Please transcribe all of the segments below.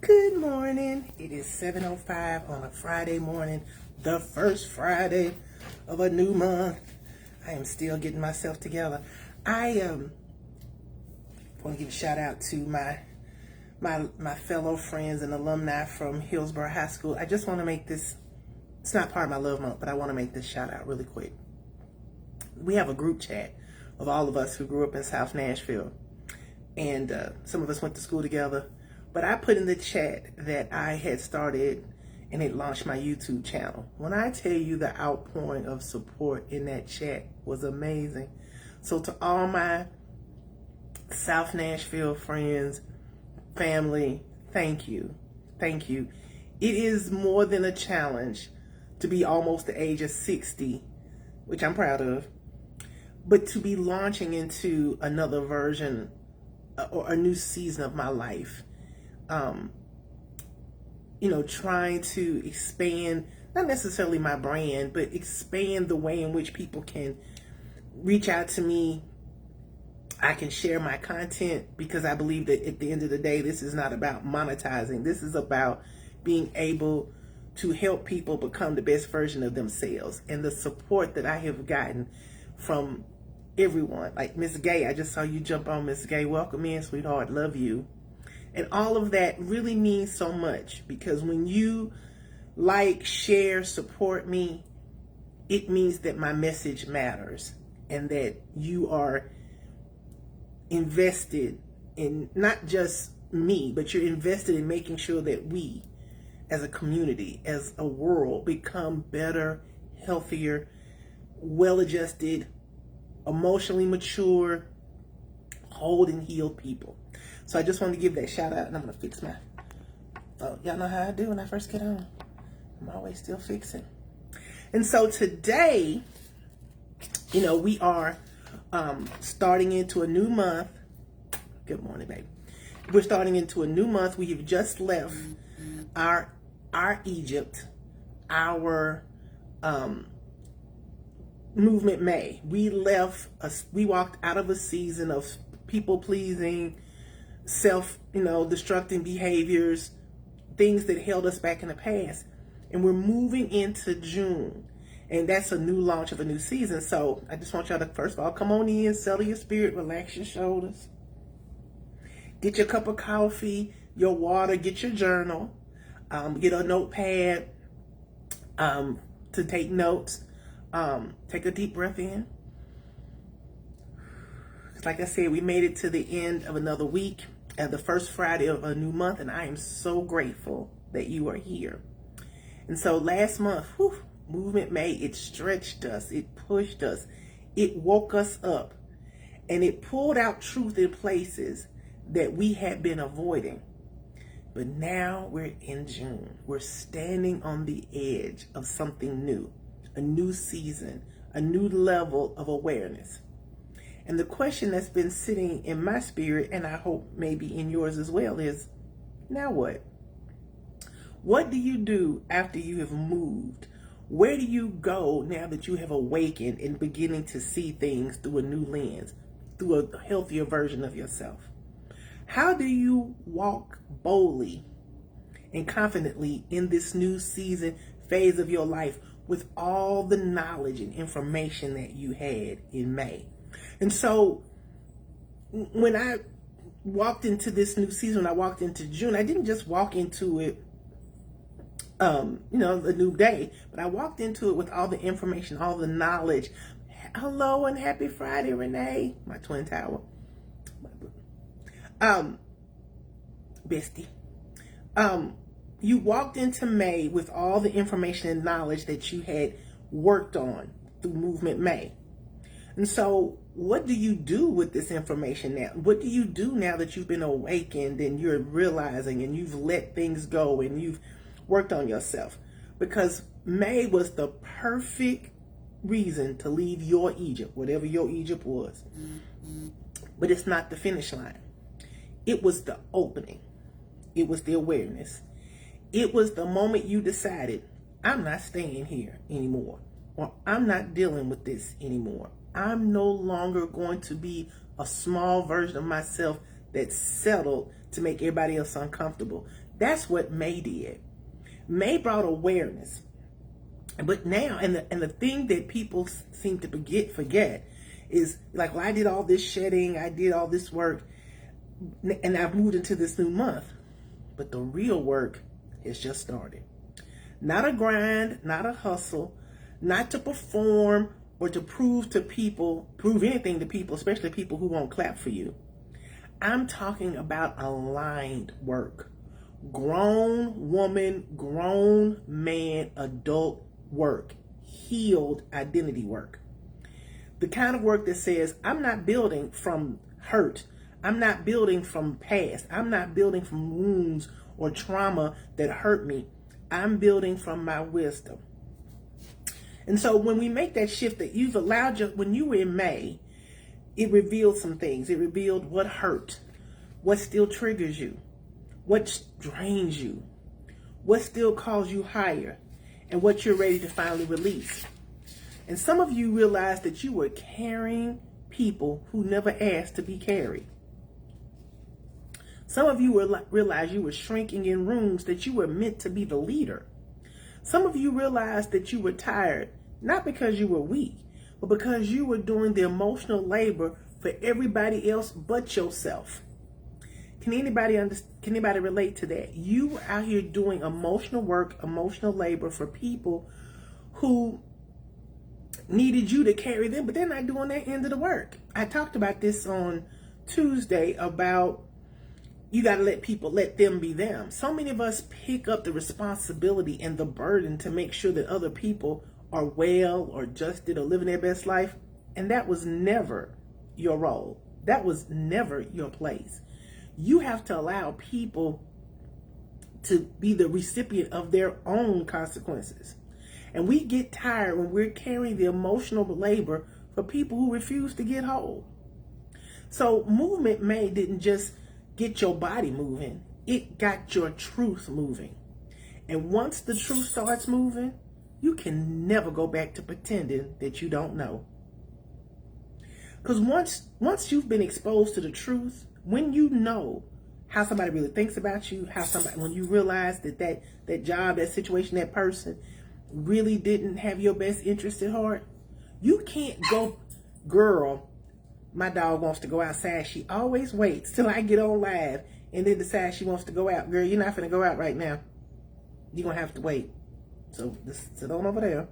Good morning. It is 7:05 on a Friday morning, the first Friday of a new month. I am still getting myself together. I want to give a shout out to my fellow friends and alumni from Hillsborough High School. I just want to make this, it's not part of my love month, but I want to make this shout out really quick. We have a group chat of all of us who grew up in South Nashville, and some of us went to school together. But I put in the chat that I had started and it launched my YouTube channel. When I tell you the outpouring of support in that chat was amazing. So to all my South Nashville friends, family, thank you. Thank you. It is more than a challenge to be almost the age of 60, which I'm proud of, but to be launching into another version or a new season of my life. Trying to expand, not necessarily my brand, but expand the way in which people can reach out to me. I can share my content because I believe that at the end of the day, this is not about monetizing. This is about being able to help people become the best version of themselves. And the support that I have gotten from everyone, like Miss Gay, I just saw you jump on, Miss Gay. Welcome in, sweetheart. Love you. And all of that really means so much, because when you like, share, support me, it means that my message matters and that you are invested in not just me, but you're invested in making sure that we as a community, as a world, become better, healthier, well-adjusted, emotionally mature, whole and healed people. So I just wanted to give that shout out, and I'm going to fix my, y'all know how I do when I first get on. I'm always still fixing. And so today, we are starting into a new month. Good morning, baby. We're starting into a new month. We have just left our Egypt, our movement May. We walked out of a season of people pleasing, destructing behaviors, things that held us back in the past. And we're moving into June. And that's a new launch of a new season. So I just want y'all to, first of all, come on in, settle your spirit, relax your shoulders. Get your cup of coffee, your water, get your journal, get a notepad to take notes. Take a deep breath in. Like I said, we made it to the end of another week and the first Friday of a new month, and I am so grateful that you are here. And so last month, Movement May, it stretched us, it pushed us, it woke us up, and it pulled out truth in places that we had been avoiding. But now we're in June. We're standing on the edge of something new, a new season, a new level of awareness. And the question that's been sitting in my spirit, and I hope maybe in yours as well, is, now what? What do you do after you have moved? Where do you go now that you have awakened and beginning to see things through a new lens, through a healthier version of yourself? How do you walk boldly and confidently in this new season, phase of your life, with all the knowledge and information that you had in May? And so when I walked into this new season, I walked into June, I didn't just walk into it, the new day, but I walked into it with all the information, all the knowledge. Hello and happy Friday, Renee, my twin tower. Bestie. You walked into May with all the information and knowledge that you had worked on through Movement May. And so what do you do with this information now? What do you do now that you've been awakened and you're realizing and you've let things go and you've worked on yourself? Because May was the perfect reason to leave your Egypt, whatever your Egypt was. But it's not the finish line. It was the opening. It was the awareness. It was the moment you decided, I'm not staying here anymore, or I'm not dealing with this anymore. I'm no longer going to be a small version of myself that's settled to make everybody else uncomfortable. That's what May did. May brought awareness. But now, and the thing that people seem to forget is like, well, I did all this shedding, I did all this work, and I've moved into this new month. But the real work has just started. Not a grind, not a hustle, not to perform or to prove anything to people, especially people who won't clap for you. I'm talking about aligned work. Grown woman, grown man, adult work. Healed identity work. The kind of work that says, I'm not building from hurt. I'm not building from past. I'm not building from wounds or trauma that hurt me. I'm building from my wisdom. And so when we make that shift that you've allowed, when you were in May, it revealed some things. It revealed what hurt, what still triggers you, what drains you, what still calls you higher, and what you're ready to finally release. And some of you realized that you were carrying people who never asked to be carried. Some of you realized you were shrinking in rooms that you were meant to be the leader. Some of you realized that you were tired, not because you were weak, but because you were doing the emotional labor for everybody else but yourself. Can anybody relate to that? You were out here doing emotional work, emotional labor for people who needed you to carry them, but they're not doing their end of the work. I talked about this on Tuesday about you got to let them be them. So many of us pick up the responsibility and the burden to make sure that other people are well or adjusted or living their best life. And that was never your role. That was never your place. You have to allow people to be the recipient of their own consequences. And we get tired when we're carrying the emotional labor for people who refuse to get whole. So Movement May didn't just get your body moving, it got your truth moving. And once the truth starts moving, you can never go back to pretending that you don't know. Because once you've been exposed to the truth, when you know how somebody really thinks about you, when you realize that job, that situation, that person really didn't have your best interest at heart, you can't go, girl, my dog wants to go outside. She always waits till I get on live and then decides she wants to go out. Girl, you're not finna go out right now. You're gonna have to wait. So just sit on over there.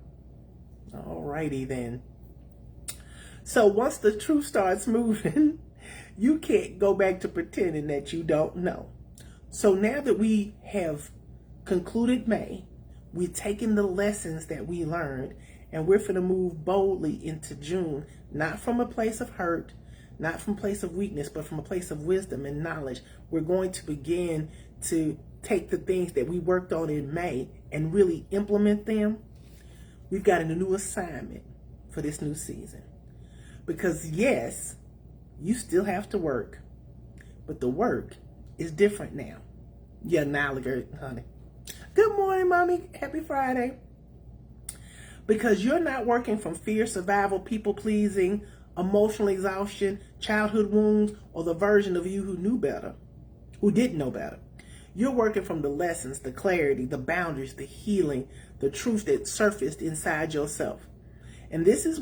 Alrighty then. So once the truth starts moving, you can't go back to pretending that you don't know. So now that we have concluded May, we've taken the lessons that we learned, and we're finna move boldly into June, not from a place of hurt, not from a place of weakness, but from a place of wisdom and knowledge. We're going to begin to take the things that we worked on in May and really implement them. We've got a new assignment for this new season. Because yes, you still have to work, but the work is different now. Yeah, now, honey. Good morning, Mommy. Happy Friday. Because you're not working from fear, survival, people pleasing, emotional exhaustion, childhood wounds, or the version of you who didn't know better. You're working from the lessons, the clarity, the boundaries, the healing, the truth that surfaced inside yourself. And this is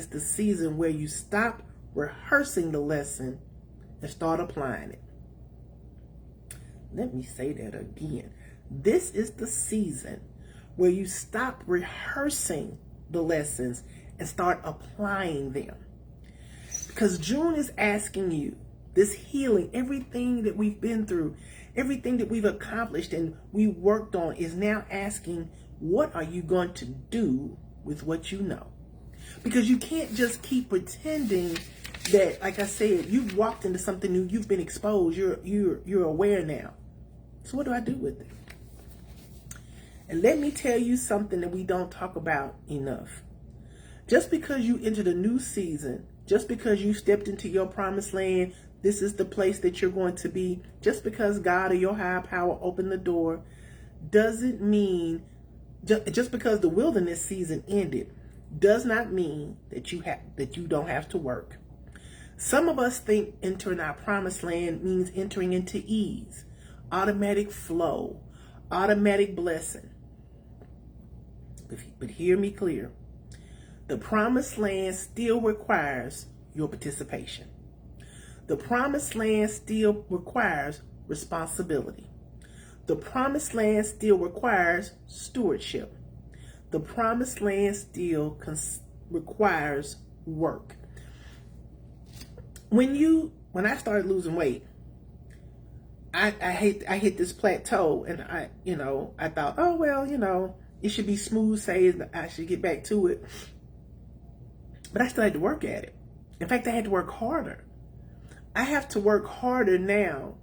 the season where you stop rehearsing the lesson and start applying it. Let me say that again. This is the season where you stop rehearsing the lessons and start applying them. Because June is asking you, this healing, everything that we've been through, everything that we've accomplished and we worked on is now asking, what are you going to do with what you know? Because you can't just keep pretending that, like I said, you've walked into something new, you've been exposed, you're aware now. So what do I do with it? And let me tell you something that we don't talk about enough. Just because you entered a new season, just because you stepped into your promised land, this is the place that you're going to be, just because God or your higher power opened the door, doesn't mean, just because the wilderness season ended, does not mean that you don't have to work. Some of us think entering our promised land means entering into ease, automatic flow, automatic blessing. But hear me clear. The promised land still requires your participation. The promised land still requires responsibility. The promised land still requires stewardship. The promised land still requires work. When I started losing weight, I hit this plateau, and I thought, oh well, it should be smooth sailing. I should get back to it. But I still had to work at it. In fact, I had to work harder. I have to work harder now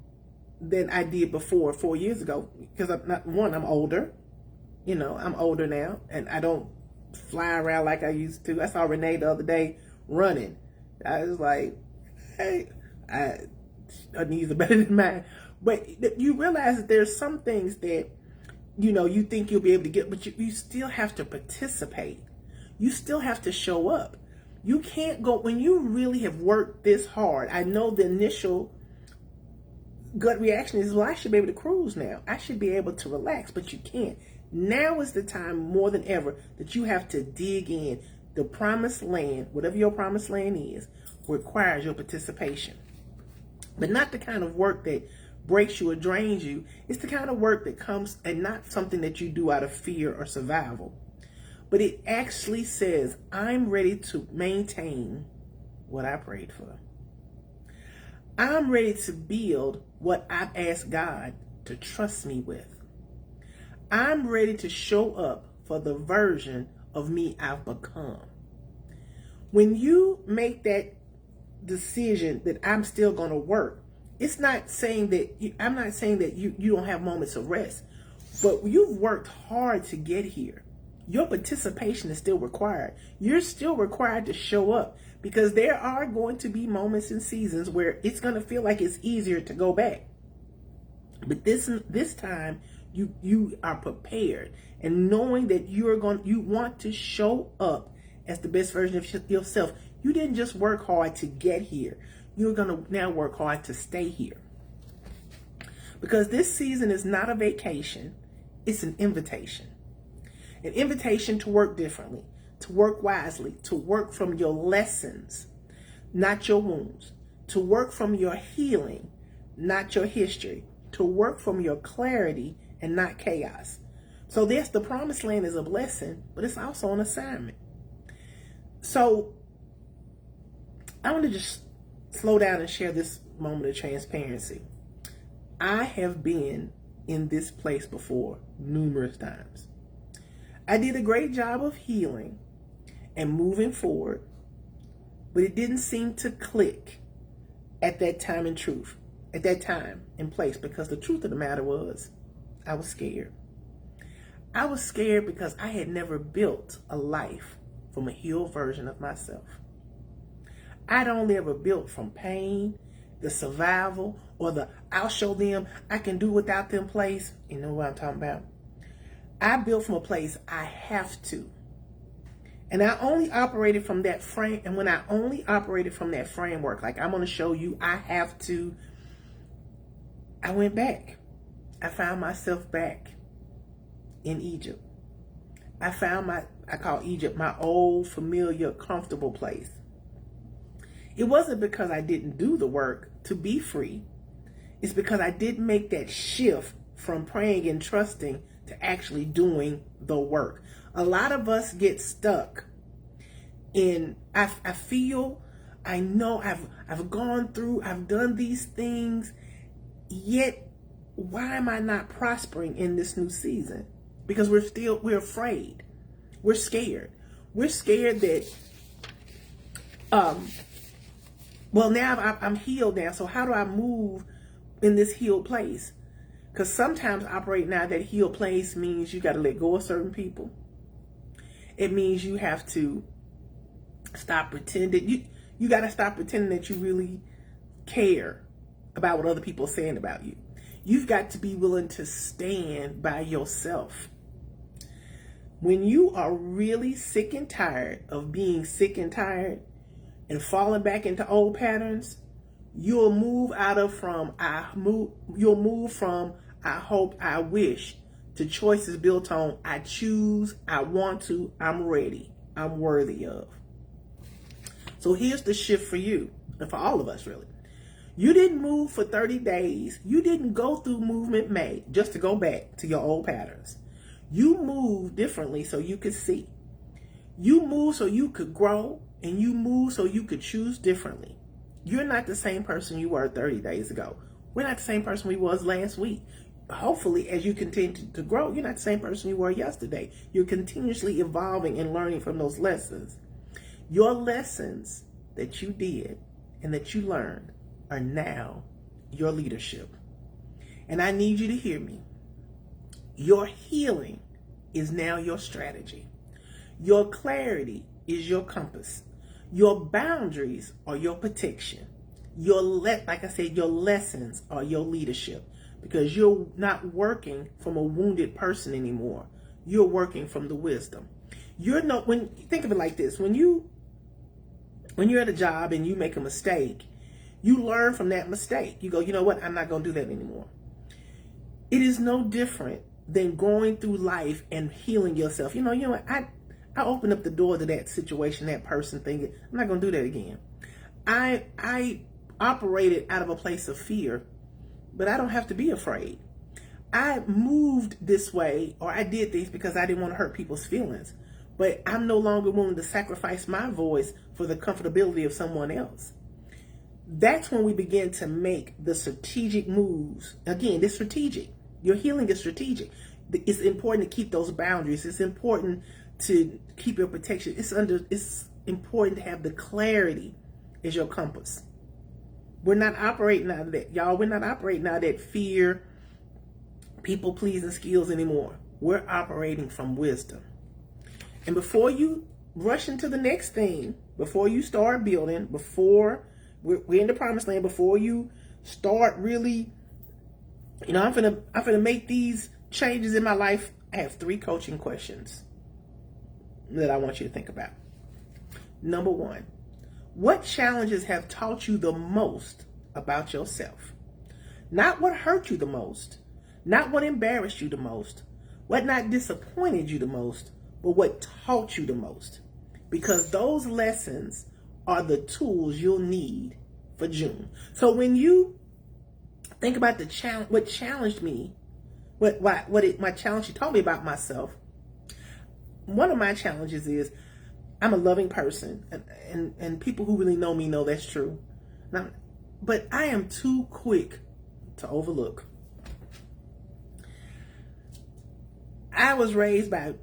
than I did before 4 years ago, because I'm older. I'm older now, and I don't fly around like I used to. I saw Renee the other day running. I was like, hey, her knees are better than mine. But you realize that there's some things that, you think you'll be able to get, but you still have to participate. You still have to show up. You can't go, when you really have worked this hard. I know the initial gut reaction is, well, I should be able to cruise now. I should be able to relax, but you can't. Now is the time more than ever that you have to dig in. The promised land, whatever your promised land is, requires your participation. But not the kind of work that breaks you or drains you. It's the kind of work that comes, and not something that you do out of fear or survival. But it actually says, I'm ready to maintain what I prayed for. I'm ready to build what I've asked God to trust me with. I'm ready to show up for the version of me I've become. When you make that decision that I'm still going to work, it's not saying that, I'm not saying that you don't have moments of rest, but you've worked hard to get here. Your participation is still required. You're still required to show up, because there are going to be moments and seasons where it's going to feel like it's easier to go back. But this time you are prepared, and knowing that you want to show up as the best version of yourself. You didn't just work hard to get here. You're going to now work hard to stay here. Because this season is not a vacation. It's an invitation. An invitation to work differently, to work wisely, to work from your lessons, not your wounds, to work from your healing, not your history, to work from your clarity and not chaos. So the promised land is a blessing, but it's also an assignment. So I want to just slow down and share this moment of transparency. I have been in this place before numerous times. I did a great job of healing and moving forward, but it didn't seem to click at that time and place, because the truth of the matter was, I was scared. I was scared because I had never built a life from a healed version of myself. I'd only ever built from pain, the survival, or the I'll show them I can do without them place. You know what I'm talking about? I built from a place I have to. And I only operated from that frame. And when I only operated from that framework, like I'm going to show you I have to, I went back. I found myself back in Egypt. I call Egypt my old, familiar, comfortable place. It wasn't because I didn't do the work to be free. It's because I didn't make that shift from praying and trusting to actually doing the work. A lot of us get stuck in, I know I've gone through, I've done these things, yet why am I not prospering in this new season? Because we're afraid. We're scared. We're scared that, now I'm healed now, so how do I move in this healed place? Because sometimes operating out of that healed place means you got to let go of certain people. It means you have to stop pretending. You got to stop pretending that you really care about what other people are saying about you. You've got to be willing to stand by yourself. When you are really sick and tired of being sick and tired, and falling back into old patterns, you'll move from I hope, I wish to choices built on I choose, I want to, I'm ready, I'm worthy of. So here's the shift for you, and for all of us really. You didn't move for 30 days. You didn't go through Movement May just to go back to your old patterns. You moved differently so you could see. You moved so you could grow, and you moved so you could choose differently. You're not the same person you were 30 days ago. We're not the same person we was last week. Hopefully, as you continue to grow, you're not the same person you were yesterday. You're continuously evolving and learning from those lessons. Your lessons that you did and that you learned are now your leadership. And I need you to hear me. Your healing is now your strategy. Your clarity is your compass. Your boundaries are your protection. Like I said, your lessons are your leadership, because you're not working from a wounded person anymore. You're working from the wisdom. Think of it like this. When you're at a job and you make a mistake, you learn from that mistake. You go, you know what? I'm not going to do that anymore. It is no different than going through life and healing yourself. You know what? I opened up the door to that situation, that person, thinking, I'm not going to do that again. I operated out of a place of fear, but I don't have to be afraid. I moved this way, or I did things because I didn't want to hurt people's feelings. But I'm no longer willing to sacrifice my voice for the comfortability of someone else. That's when we begin to make the strategic moves. Again, it's strategic. Your healing is strategic. It's important to keep those boundaries. It's important to keep your protection. It's important to have the clarity as your compass. We're not operating out of that, y'all. We're not operating out of that fear, people pleasing skills anymore. We're operating from wisdom. And before you rush into the next thing, before you start building, before we're in the promised land, before you start really, I'm gonna make these changes in my life, I have 3 coaching questions that I want you to think about. Number 1, what challenges have taught you the most about yourself? Not what hurt you the most, not what embarrassed you the most, what not disappointed you the most, but what taught you the most. Because those lessons are the tools you'll need for June. So when you think about what challenged me, my challenge you taught me about myself, one of my challenges is I'm a loving person, and people who really know me know that's true. But I am too quick to overlook. I was raised by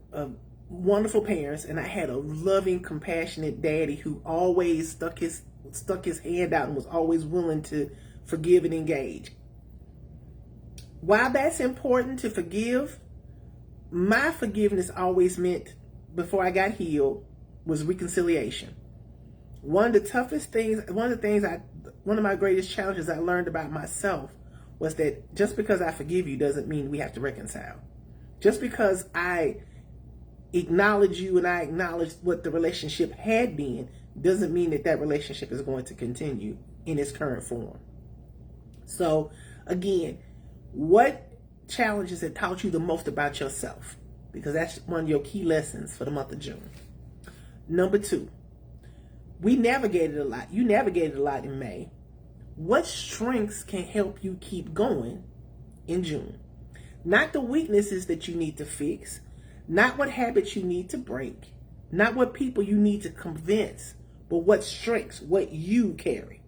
wonderful parents, and I had a loving, compassionate daddy who always stuck his hand out and was always willing to forgive and engage. Why that's important to forgive, my forgiveness always meant, before I got healed, was reconciliation. One of my greatest challenges I learned about myself was that just because I forgive you doesn't mean we have to reconcile. Just because I acknowledge you and I acknowledge what the relationship had been doesn't mean that relationship is going to continue in its current form. So again, what challenges have taught you the most about yourself? Because that's one of your key lessons for the month of June. Number 2, we navigated a lot. You navigated a lot in May. What strengths can help you keep going in June? Not the weaknesses that you need to fix, not what habits you need to break, not what people you need to convince, but what strengths, what you carry.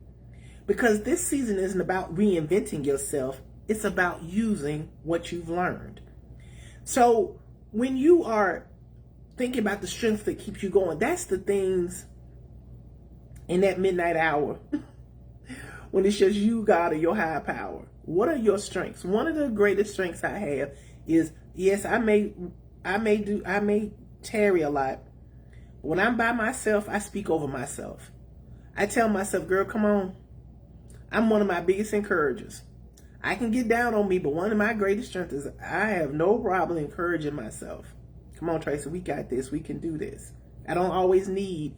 Because this season isn't about reinventing yourself, it's about using what you've learned. So when you are thinking about the strengths that keep you going, that's the things in that midnight hour when it's just you, God, or your higher power. What are your strengths? One of the greatest strengths I have is, yes, I may tarry a lot. When I'm by myself, I speak over myself. I tell myself, girl, come on. I'm one of my biggest encouragers. I can get down on me, but one of my greatest strengths is I have no problem encouraging myself. Come on, Tracy, we got this. We can do this. I don't always need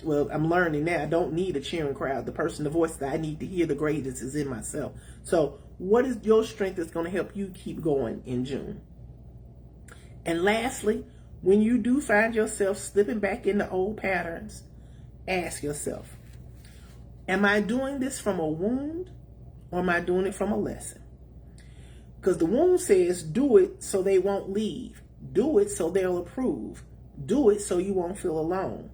Well, I'm learning now. I don't need a cheering crowd. The voice that I need to hear the greatest is in myself. So what is your strength that's going to help you keep going in June? And lastly, when you do find yourself slipping back into old patterns, ask yourself, am I doing this from a wound or am I doing it from a lesson? Because the wound says, do it so they won't leave. Do it so they'll approve. Do it so you won't feel alone.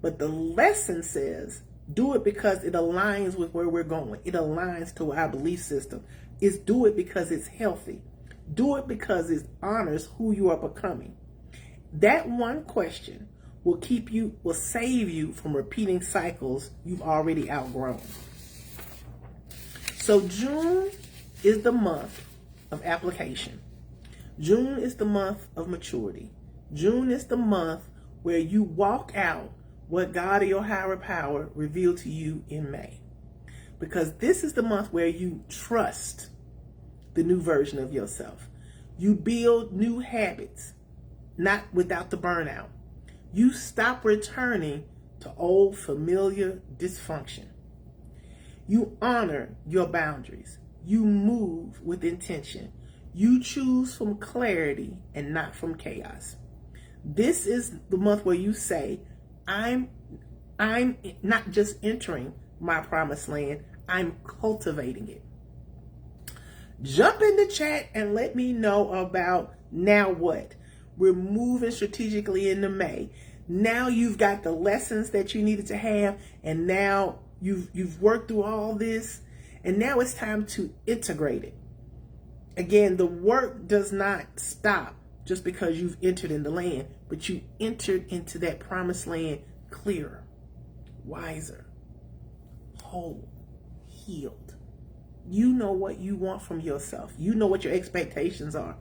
But the lesson says, do it because it aligns with where we're going. It aligns to our belief system. It's do it because it's healthy. Do it because it honors who you are becoming. That one question will save you from repeating cycles you've already outgrown. So June is the month of application. June is the month of maturity. June is the month where you walk out what God or your higher power revealed to you in May. Because this is the month where you trust the new version of yourself. You build new habits, not without the burnout. You stop returning to old familiar dysfunction. You honor your boundaries. You move with intention. You choose from clarity and not from chaos. This is the month where you say, I'm not just entering my promised land, I'm cultivating it. Jump in the chat and let me know about now what. We're moving strategically into May. Now you've got the lessons that you needed to have, and now you've worked through all this, and now it's time to integrate it. Again, the work does not stop just because you've entered in the land, but you entered into that promised land clearer, wiser, whole, healed. You know what you want from yourself. You know what your expectations are.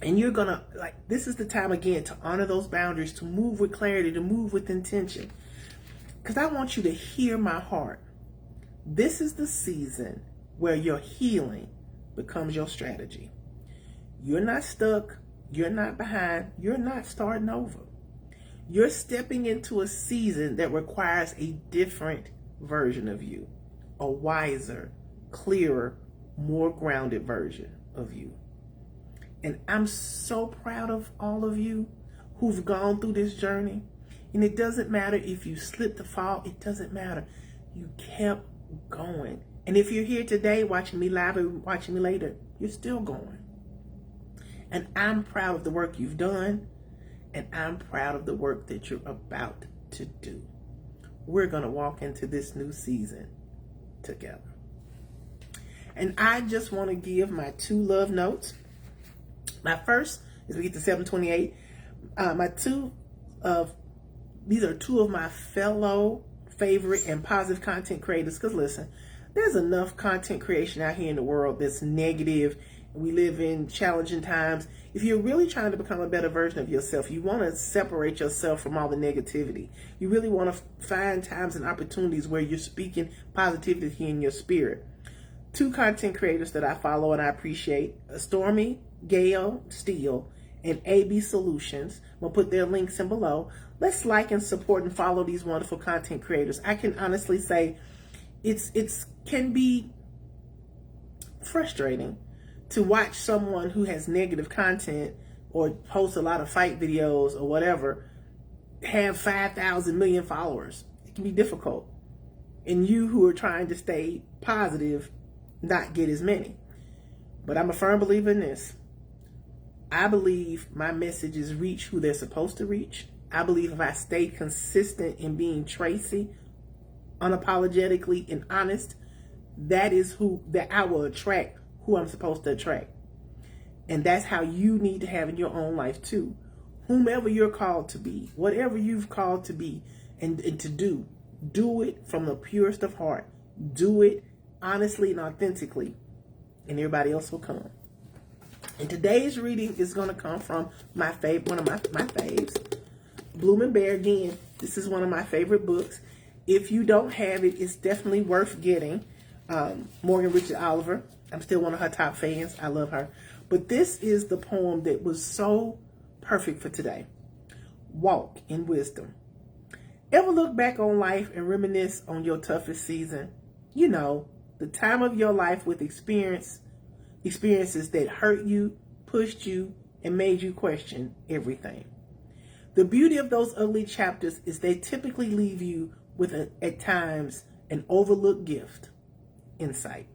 And you're going to, this is the time again to honor those boundaries, to move with clarity, to move with intention. Because I want you to hear my heart. This is the season where your healing becomes your strategy. You're not stuck. You're not behind. You're not starting over. You're stepping into a season that requires a different version of you, a wiser, clearer, more grounded version of you. And I'm so proud of all of you who've gone through this journey. And it doesn't matter if you slipped or fall. It doesn't matter. You kept going. And if you're here today watching me live or watching me later, you're still going. And I'm proud of the work you've done. And I'm proud of the work that you're about to do. We're going to walk into this new season together. And I just want to give my 2 love notes. My first is we get to 728. These are 2 of my fellow favorite and positive content creators. Because listen, there's enough content creation out here in the world that's negative. We live in challenging times. If you're really trying to become a better version of yourself, you want to separate yourself from all the negativity. You really want to find times and opportunities where you're speaking positivity in your spirit. 2 content creators that I follow and I appreciate, Stormy Gail Steele and AB Solutions. I'm going to put their links in below. Let's like and support and follow these wonderful content creators. I can honestly say it can be frustrating to watch someone who has negative content or posts a lot of fight videos or whatever have 5,000 million followers. It can be difficult. And you who are trying to stay positive not get as many. But I'm a firm believer in this. I believe my messages reach who they're supposed to reach. I believe if I stay consistent in being Tracy, unapologetically and honest, that I will attract who I'm supposed to attract. And that's how you need to have in your own life too. Whomever you're called to be, whatever you've called to be and to do it from the purest of heart. Do it honestly and authentically, and everybody else will come. And today's reading is going to come from one of my faves, Bloom and Bear. Again, this is one of my favorite books. If you don't have it, it's definitely worth getting. Morgan Richard Oliver. I'm still one of her top fans. I love her. But this is the poem that was so perfect for today. Walk in wisdom. Ever look back on life and reminisce on your toughest season? You know, the time of your life with experiences that hurt you, pushed you, and made you question everything. The beauty of those ugly chapters is they typically leave you with, at times, an overlooked gift, insight.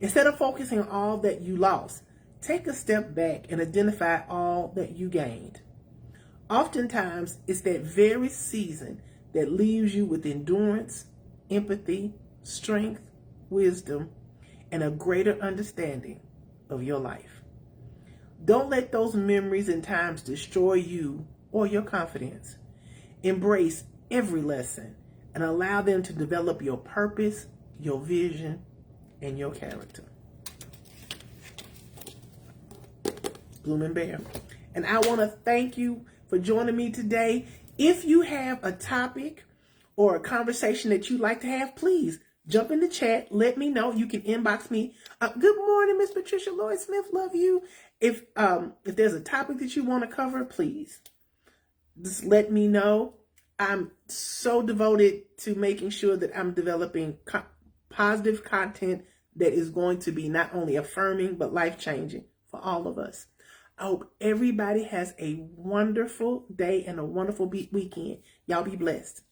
Instead of focusing on all that you lost, take a step back and identify all that you gained. Oftentimes, it's that very season that leaves you with endurance, empathy, strength, wisdom, and a greater understanding of your life. Don't let those memories and times destroy you or your confidence. Embrace every lesson and allow them to develop your purpose, your vision, and your character. Blooming Bear. And I want to thank you for joining me today. If you have a topic or a conversation that you'd like to have, please jump in the chat. Let me know. You can inbox me. Good morning, Miss Patricia Lloyd Smith. Love you. If there's a topic that you want to cover, please just let me know. I'm so devoted to making sure that I'm developing positive content that is going to be not only affirming but life-changing for all of us. I hope everybody has a wonderful day and a wonderful weekend. Y'all be blessed.